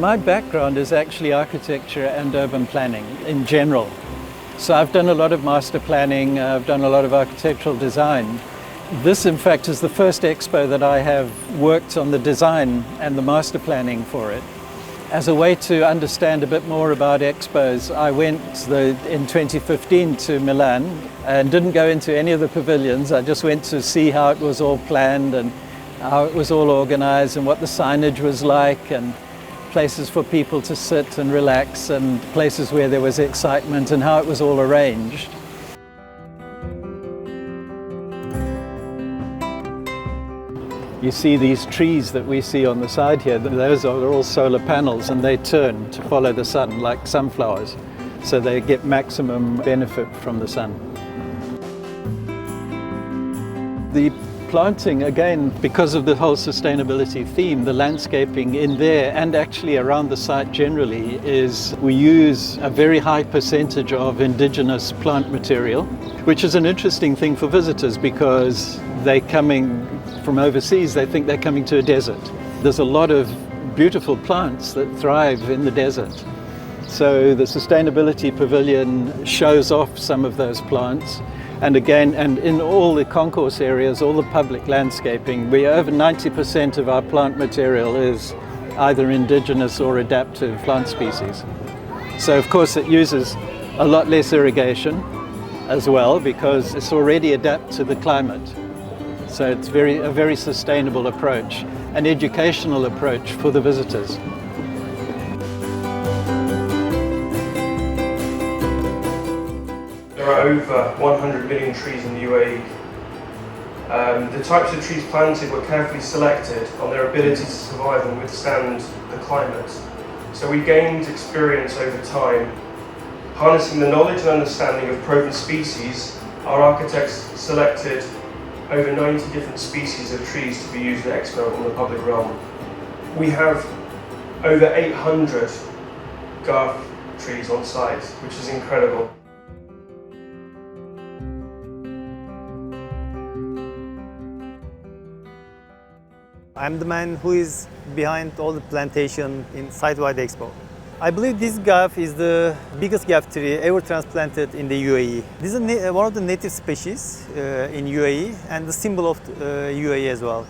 My background is actually architecture and urban planning in general. So I've done a lot of master planning, I've done a lot of architectural design. This, in fact, is the first expo that I have worked on the design and the master planning for it. As a way to understand a bit more about expos, I went in 2015 to Milan and didn't go into any of the pavilions. I just went to see how it was all planned and how it was all organized and what the signage was like, and places for people to sit and relax, and places where there was excitement, and how it was all arranged. You see these trees that we see on the side here, those are all solar panels, and they turn to follow the sun like sunflowers, so they get maximum benefit from the sun. The planting, again, because of the whole sustainability theme, the landscaping in there and actually around the site generally is we use a very high percentage of indigenous plant material, which is an interesting thing for visitors because they're coming from overseas, they think they're coming to a desert. There's a lot of beautiful plants that thrive in the desert. So the Sustainability Pavilion shows off some of those plants. And again, and in all the concourse areas, all the public landscaping, over 90% of our plant material is either indigenous or adaptive plant species. So of course it uses a lot less irrigation as well because it's already adapted to the climate. So it's a very sustainable approach, an educational approach for the visitors. There are over 100 million trees in the UAE. The types of trees planted were carefully selected on their ability to survive and withstand the climate. So we gained experience over time. Harnessing the knowledge and understanding of proven species, our architects selected over 90 different species of trees to be used at Expo on the public realm. We have over 800 garth trees on site, which is incredible. I'm the man who is behind all the plantation in Site-wide Expo. I believe this garth is the biggest garth tree ever transplanted in the UAE. This is one of the native species in UAE and the symbol of UAE as well.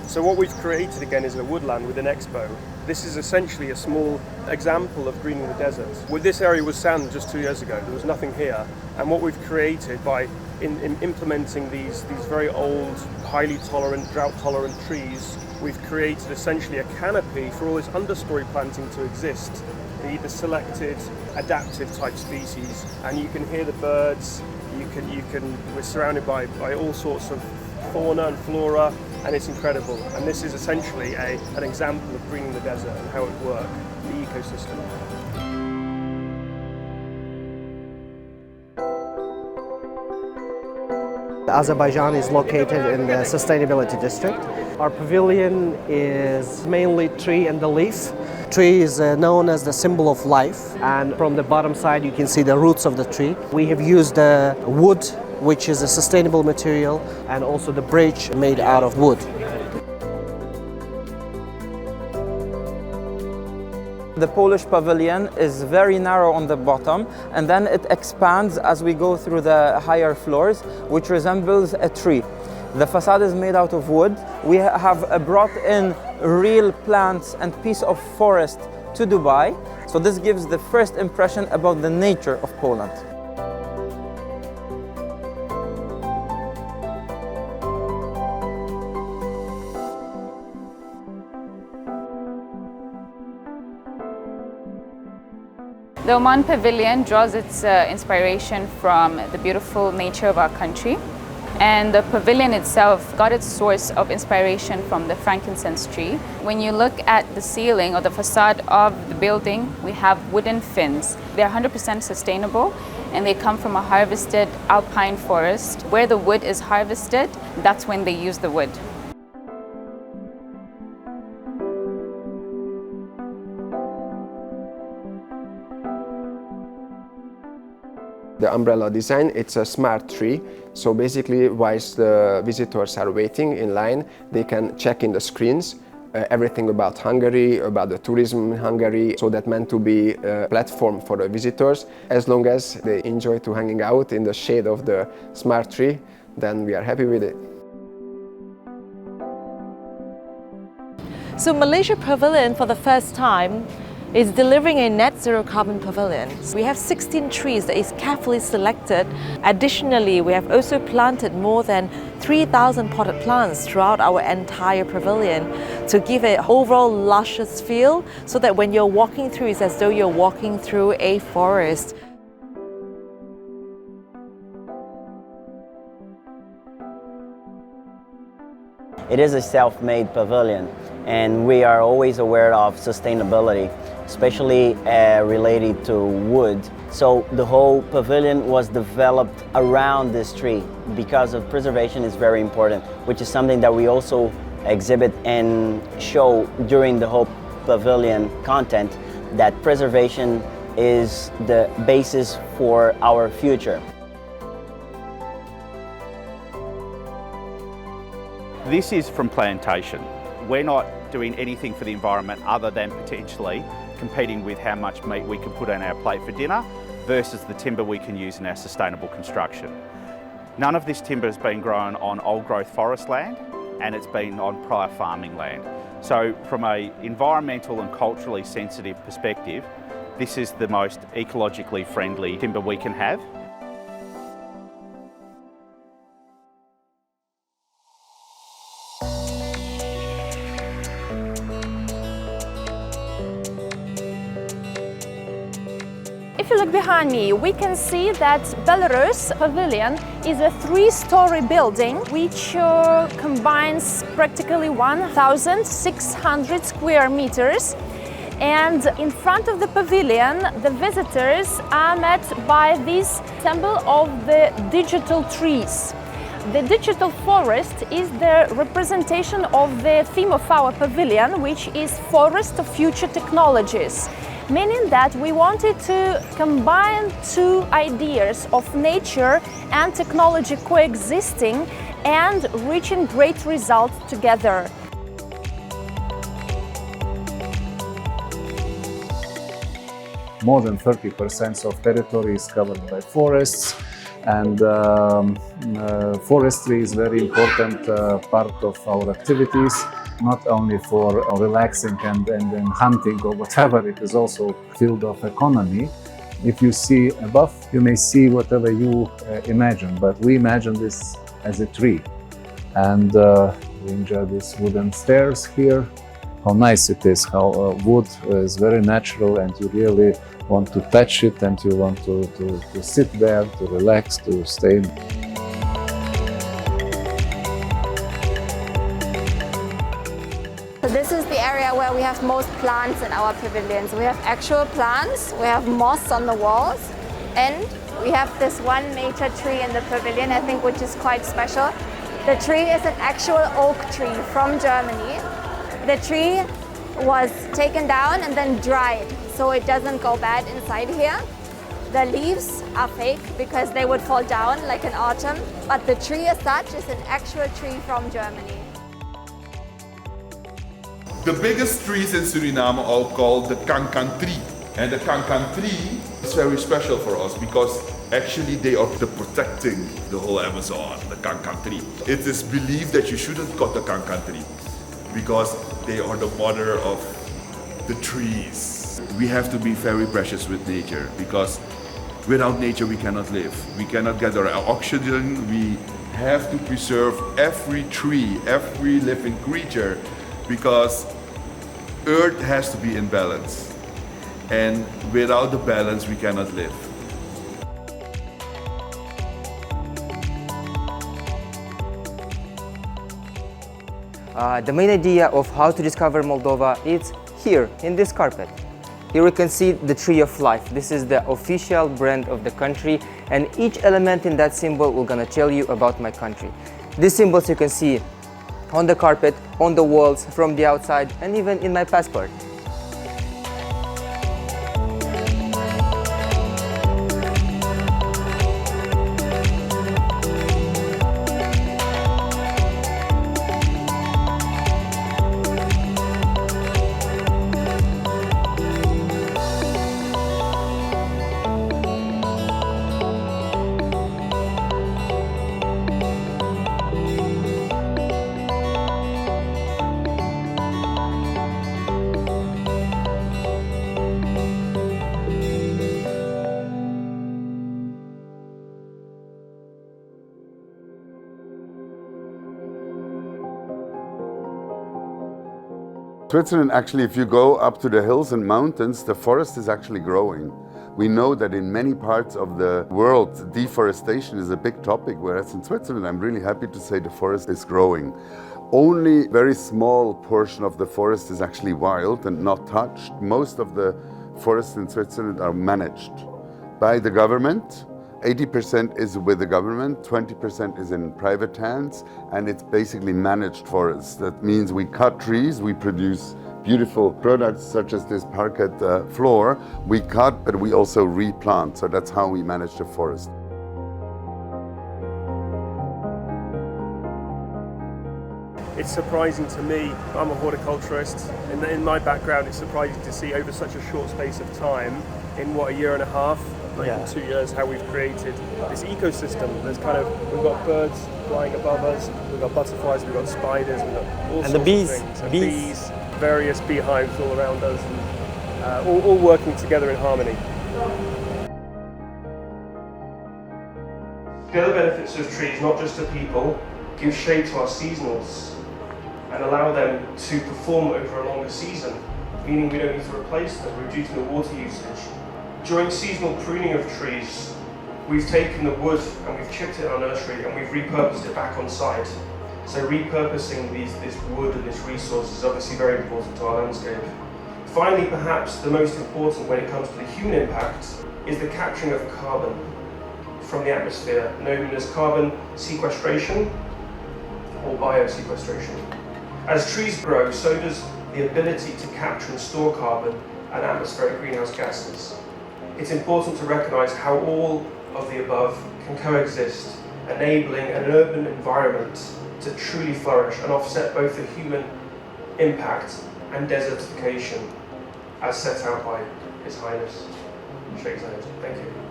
So what we've created again is a woodland within Expo. This is essentially a small example of greening the desert. Well, this area was sand just 2 years ago. There was nothing here. And what we've created by implementing these very old, highly tolerant, drought-tolerant trees, we've created essentially a canopy for all this understory planting to exist. The selected, adaptive type species. And you can hear the birds. We're surrounded by all sorts of fauna and flora, and it's incredible. And this is essentially an example of greening the desert and how it works, the ecosystem. Azerbaijan is located in the sustainability district. Our pavilion is mainly tree and the leaf. Tree is known as the symbol of life, and from the bottom side you can see the roots of the tree. We have used wood, which is a sustainable material, and also the bridge made out of wood. The Polish pavilion is very narrow on the bottom, and then it expands as we go through the higher floors, which resembles a tree. The facade is made out of wood. We have brought in real plants and piece of forest to Dubai, so this gives the first impression about the nature of Poland. The Oman Pavilion draws its inspiration from the beautiful nature of our country, and the pavilion itself got its source of inspiration from the frankincense tree. When you look at the ceiling or the facade of the building, we have wooden fins. They're 100% sustainable, and they come from a harvested alpine forest. Where the wood is harvested, that's when they use the wood. The umbrella design, it's a smart tree. So basically, whilst the visitors are waiting in line, they can check in the screens everything about Hungary, about the tourism in Hungary. So that meant to be a platform for the visitors. As long as they enjoy to hanging out in the shade of the smart tree, then we are happy with it. So Malaysia Pavilion, for the first time, is delivering a net zero carbon pavilion. We have 16 trees that is carefully selected. Additionally, we have also planted more than 3,000 potted plants throughout our entire pavilion to give an overall luscious feel, so that when you're walking through, it's as though you're walking through a forest. It is a self-made pavilion, and we are always aware of sustainability, especially related to wood. So the whole pavilion was developed around this tree because of preservation is very important, which is something that we also exhibit and show during the whole pavilion content, that preservation is the basis for our future. This is from plantation. We're not doing anything for the environment other than potentially competing with how much meat we can put on our plate for dinner versus the timber we can use in our sustainable construction. None of this timber has been grown on old growth forest land, and it's been on prior farming land. So from an environmental and culturally sensitive perspective, this is the most ecologically friendly timber we can have. If you look behind me, we can see that Belarus Pavilion is a 3-story building which combines practically 1,600 square meters. And in front of the pavilion, the visitors are met by this symbol of the digital trees. The digital forest is the representation of the theme of our pavilion, which is Forest of Future Technologies. Meaning that we wanted to combine two ideas of nature and technology coexisting and reaching great results together. More than 30% of territory is covered by forests, and forestry is very important part of our activities. Not only for relaxing and hunting or whatever, it is also field of economy. If you see above, you may see whatever you imagine, but we imagine this as a tree. And we enjoy these wooden stairs here. How nice it is, how wood is very natural, and you really want to touch it, and you want to sit there, to relax, to stay. So this is the area where we have most plants in our pavilions. We have actual plants, we have moss on the walls, and we have this one major tree in the pavilion, I think, which is quite special. The tree is an actual oak tree from Germany. The tree was taken down and then dried, so it doesn't go bad inside here. The leaves are fake because they would fall down like in autumn, but the tree as such is an actual tree from Germany. The biggest trees in Suriname are called the kankan tree. And the kankan tree is very special for us because actually they are protecting the whole Amazon, the kankan tree. It is believed that you shouldn't cut the kankan tree because they are the mother of the trees. We have to be very precious with nature because without nature we cannot live. We cannot gather our oxygen. We have to preserve every tree, every living creature, because Earth has to be in balance, and without the balance we cannot live. The main idea of how to discover Moldova is here, in this carpet. Here we can see the Tree of Life. This is the official brand of the country, and each element in that symbol will gonna tell you about my country. These symbols you can see on the carpet, on the walls, from the outside, and even in my passport. Switzerland, actually, if you go up to the hills and mountains, the forest is actually growing. We know that in many parts of the world, deforestation is a big topic, whereas in Switzerland, I'm really happy to say the forest is growing. Only a very small portion of the forest is actually wild and not touched. Most of the forests in Switzerland are managed by the government. 80% is with the government, 20% is in private hands, and it's basically managed forests. That means we cut trees, we produce beautiful products such as this parquet floor. We cut, but we also replant, so that's how we manage the forest. It's surprising to me, I'm a horticulturist, and in my background it's surprising to see over such a short space of time, in what, a year and a half, not even 2 years, how we've created this ecosystem. There's we've got birds flying above us, we've got butterflies, we've got spiders, we've got all sorts of things. And bees, various beehives all around us, and all working together in harmony. The other benefits of trees, not just to people, give shade to our seasonals and allow them to perform over a longer season, meaning we don't need to replace them, reducing the water usage. During seasonal pruning of trees, we've taken the wood and we've chipped it in our nursery and we've repurposed it back on site. So repurposing this wood and this resource is obviously very important to our landscape. Finally, perhaps the most important when it comes to the human impact is the capturing of carbon from the atmosphere, known as carbon sequestration or biosequestration. As trees grow, so does the ability to capture and store carbon and atmospheric greenhouse gases. It's important to recognise how all of the above can coexist, enabling an urban environment to truly flourish and offset both the human impact and desertification as set out by His Highness Sheikh Zayed. Thank you.